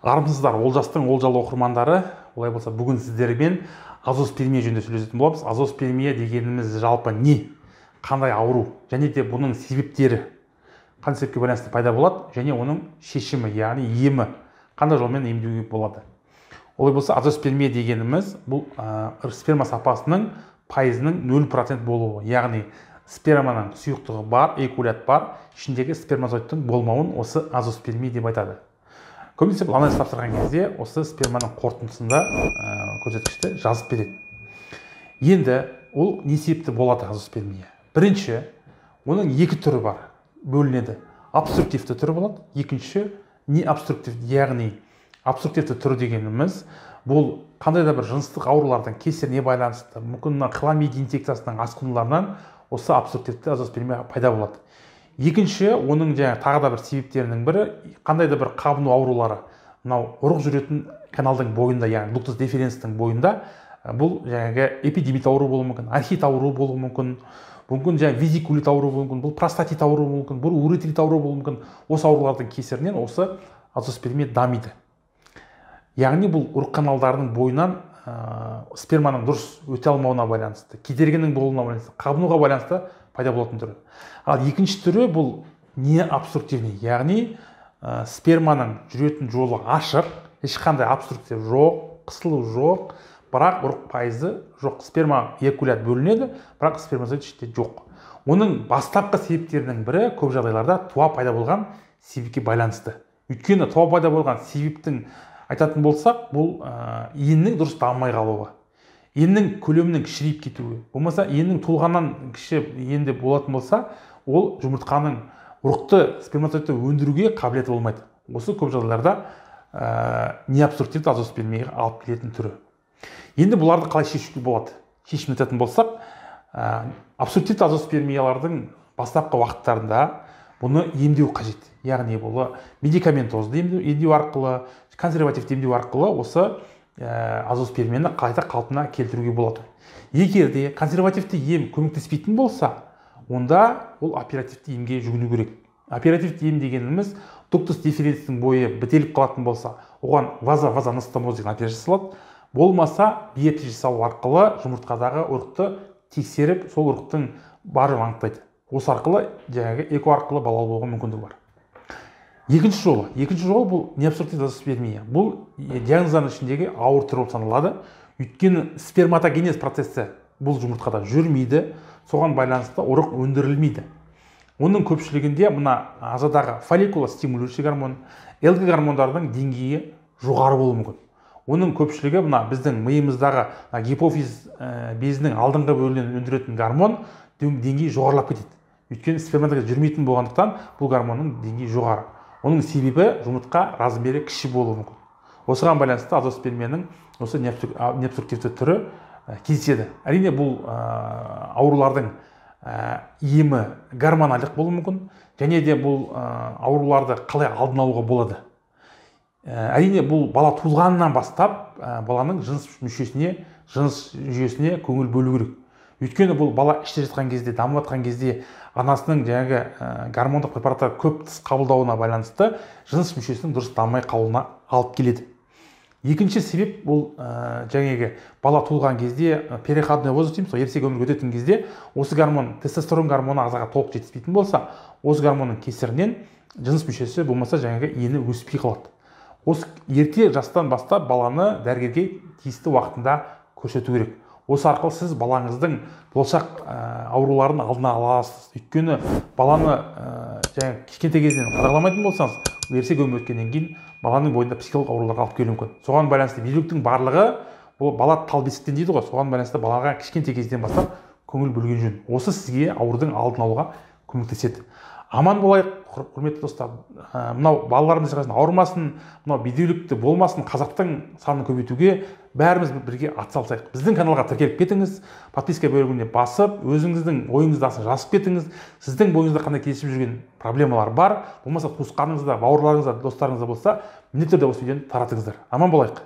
Армысыздар, Олжастың олжалы оқырмандары. Олай болса, бүгін сіздермен азоспермия жөнінде сөйлесетін боламыз. Азоспермия дегеніміз жалпы не? Қандай ауру? Және де бұның себептері қандай себепке байланысты пайда болады? Және оның шешімі, яғни емі қандай жолмен емдеуге болады? Олай болса, азоспермия дегеніміз бұл сперма сапасының пайызының 0% болуы. Яғни сперманың сұйықтығы бар, эякулят бар, ішіндегі спермазоидтың болмауын осы азоспермия деп айтады. Көбінесе бұл анализ тапсырған кезде осы сперманың қорытындысында көрсеткішті жазып береді. Енді ол не себепті болады азоспермия? Бірінші, оның екі түрі бар, бөлінеді. Обструктивті түрі болады, екінші необструктивті, яғни обструктивті түрі дегеніміз бұл қандай да бір жыныстық аурулардың кесіріне байланысты, мүмкін хламидия инфекциясының асқынуларынан осы обструктивті азоспермия пайда болады. Екінші, оның тағы да бір себептерінің бірі, қандай да бір қабыну аурулары, мынау ұрық жүретін каналдың бойында, яғни дуктус деференстің бойында, бұл эпидемит ауру болуы мүмкін, архит ауру болуы мүмкін, визикулит ауру болуы мүмкін, бұл простатит ауру болуы мүмкін, бұл уретрит ауру болуы мүмкін. Осы аурулардың кесірінен осы азоспермия дамиды. Яғни бұл ұрық каналдарының бойынан сперманың дұрыс өте алмауына байланысты, кедергінің болуына байланысты, қабынуға байланысты пайда болатын түрі. Ал екінші түрі бұл необструктивный, яғни сперманың жүретін жолы ашық, ешқандай обструкция жоқ, қысылу жоқ, бірақ ұрық пайызы жоқ. Сперма эякулят бөлінеді, бірақ спермазоид іште жоқ. Оның бастапқы себептерінің бірі көп жағдайларда туа пайда болған себепке байланысты. Өйткені туа пайда болған себептің айтатын болсақ, бұл еннің дұрыс дамымай қалуы, еннің көлемінің кішірейіп кетуі, болмаса еннің туылғаннан кіші енді болатын болса, ол жұмыртқаның ұрықты сперматозоидты өндіруге қабілеті болмайды. Осы көп жағдайларда необструктивті азоспермияға алып келетін түрі. Енді бұларды қалай шешуге болады? Шешімін айтатын болсақ, обструктивті азоспермиялардың бастапқы уақыттарында бұны емдеу қажет. Яғни бұл медикаментозды емдеу арқылы, консервативті емдеу арқылы осы азоспермияны қайта қалпына келтіруге болады. Егер де консервативті ем көмектеспейтін болса, онда ол оперативті емге жүгіну керек. Оперативті ем дегеніміз дуктус деференстің бойы бітеліп қалатын болса, оған вазоаностоmoз деген операция жасалады. Болмаса, биопсия жасау арқылы жұмыртқадағы ұрықты тексеріп, сол ұрықтың барын анықтайды. Осы арқылы эко арқылы бала алуға мүмкіндігі бар. Екінші жолы бұл необструктивті азоспермия. Бұл диагнозның ішіндегі ауыр түрі болып саналады. Өйткені сперматогенез процесі бұл жұмыртқада жүрмейді, соған байланысты ұрық өндірілмейді. Оның көпшілігінде мына ағзадағы фолликула стимулирующий гормон, ЛГ гормондардың деңгейі жоғары болуы мүмкін. Оның көпшілігі мына біздің миымыздағы гипофиз безінің алдыңғы бөлінен өндіретін гормон деңгейі жоғарылап кетеді. Өйткені сперматогенез жүрмейтін болғандықтан бұл гормонның деңгейі жоғары. Оның себебі жұмыртқа размері кіші болуы мүмкін. Осыған байланысты азоспермияның осы необструктивті түрі кездеседі. Әрине бұл аурулардың емі гормональдық болуы мүмкін, және де бұл ауруларды қалай алдын алуға болады. Әрине бұл бала туылғаннан бастап баланың жыныс жүйесіне көңіл бөлу керек. Өйткені бұл бала іште жатқан кезде, дамып жатқан кезде анасының гормондық препараттар көп тыс қабылдауына байланысты жыныс мүшесінің дұрыс дамымай қалуына алып келеді. Екінші себеп бұл бала туылған кезде переходной возраст дейміз, ересек өмірге өтетін кезде осы гормон, тестостерон гормоны ағзаға толық жетіспейтін болса, осы гормонның кесірінен жыныс мүшесі болмаса ені өспей қалады. Осы ерте жастан бастап баланы дәрігерге тиісті уақытында көрсету керек. Осы арқылы сіз балаңыздың болашақ ауруларын алдына аласыз. Өйткені баланы кішкентай кезінен қадағаламайтын болсаңыз, ересек өмір өткеннен кейін баланың бойында психикалық ауруларға алып келуі мүмкін. Соған байланысты биліктің барлығы, бұл бала тал бесіктен дейді ғой, соған байланысты балаға кішкентай кезден бастап көңіл бөлген жөн. Осы сізге аурудың алдын алуға көмектеседі. Аман болайық, құрметті достар. Мынау балаларымыз ауырмасын, мынау бедеулікті болмасын, қазақтың санын көбейтуге бәріміз бірге атсалысайық. Біздің каналға тіркеліп кетіңіз, подписка бөлігіне басып, өзіңіздің ойыңызды жазып кетіңіз. Сіздің бойыңызда қандай кездесіп жүрген проблемалар бар, болмаса туысқаныңызда, бауырларыңызда, достарыңызда болса, міндетті түрде осы видеоны таратыңыздар. Аман болайық.